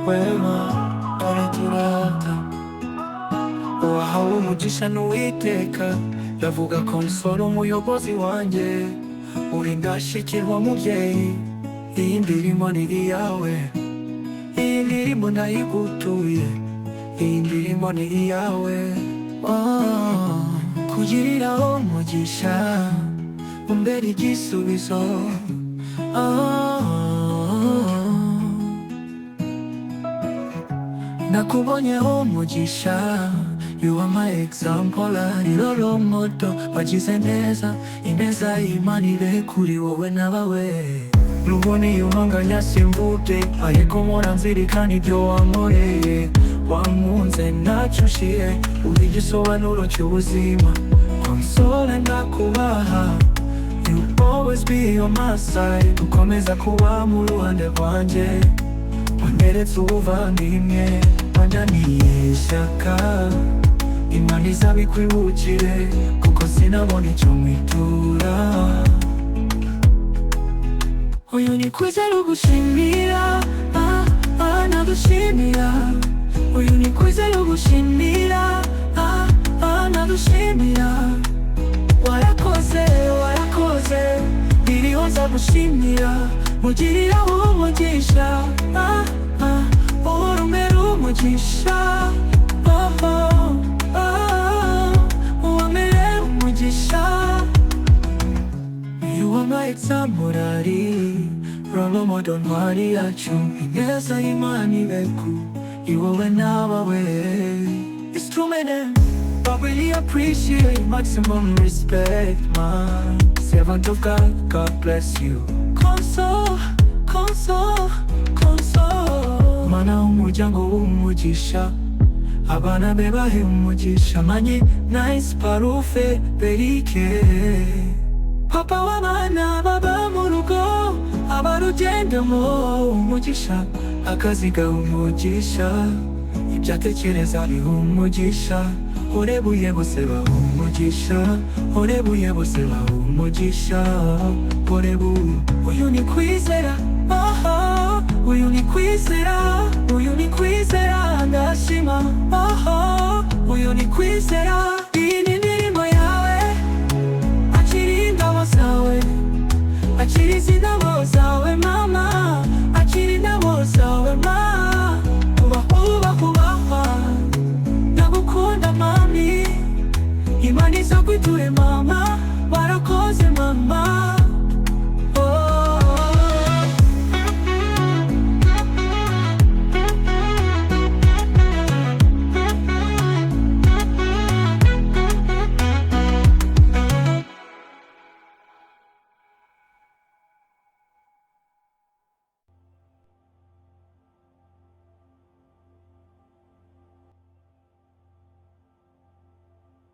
wema baraturata. Uwahawe umugisha n'Uwiteka, yavuga ko nsoro umuyobozi wanjye, uri ndashikirwa mubyeyi. Iyi ndirimbo ni iyawe, iyi ndirimbo ndayigutuye, iyi ndirimbo ni iyawe. Kugiriraho umugisha umbere igisubizo. Nakubonyeho umugisha, you are my example, rero moto wagize neza, ineza y'Imana ibe kuri wowe n'abawe. Rubone yuhanganya simvuge, ariko mpora nzirikana ibyo wankoreye. Wankunze nacushiye, uri igisobanuro cy'ubuzima. Konsole ndakubaha, you always be on my side. Ukomeza kuba mu ruhande rwanjye, wanderetse ubuvandimwe, wanjaniye ishyaka. Imana izabikwibukire, kuko sinabona icyo mwitura. Uyu ni kwizera ugushimira, nagushimira. Uyu ni kwizera ugushimira, nagushimira. Warakoze, warakoze, iriho nzagushimira. Mugiriraho umugisha, urumbere umugisha. Uwamere umugisha. You are my example, role model ntwari yacu. Ineza y'Imana ibe kuri wowe n'abawe. It's too many, but really appreciate maximum respect, man. Servant of God, God bless you. Console, console, console. Mana umuryango w'umugisha, abana be bahe umugisha. Manye nice parufe berike. Papa w'abana baba mu rugo, abarugendamo umugisha. Akazi gaha umugisha, ibyo atekereza biha umugisha. Urebuye bose baha umugisha, urebuye bose baha umugisha. Uyu ni kwizera, uyu ni kwizera, uyu ni kwizera ndashima. Uyu ni kwizera. Iyi ni indirimbo yawe, akiri indabo zawe, akiri izi ndabo zawe mama, akiri indabo zawe mama. Ubahwa, ndagukunda mami. Imana izakwiture mama, warakoze mama.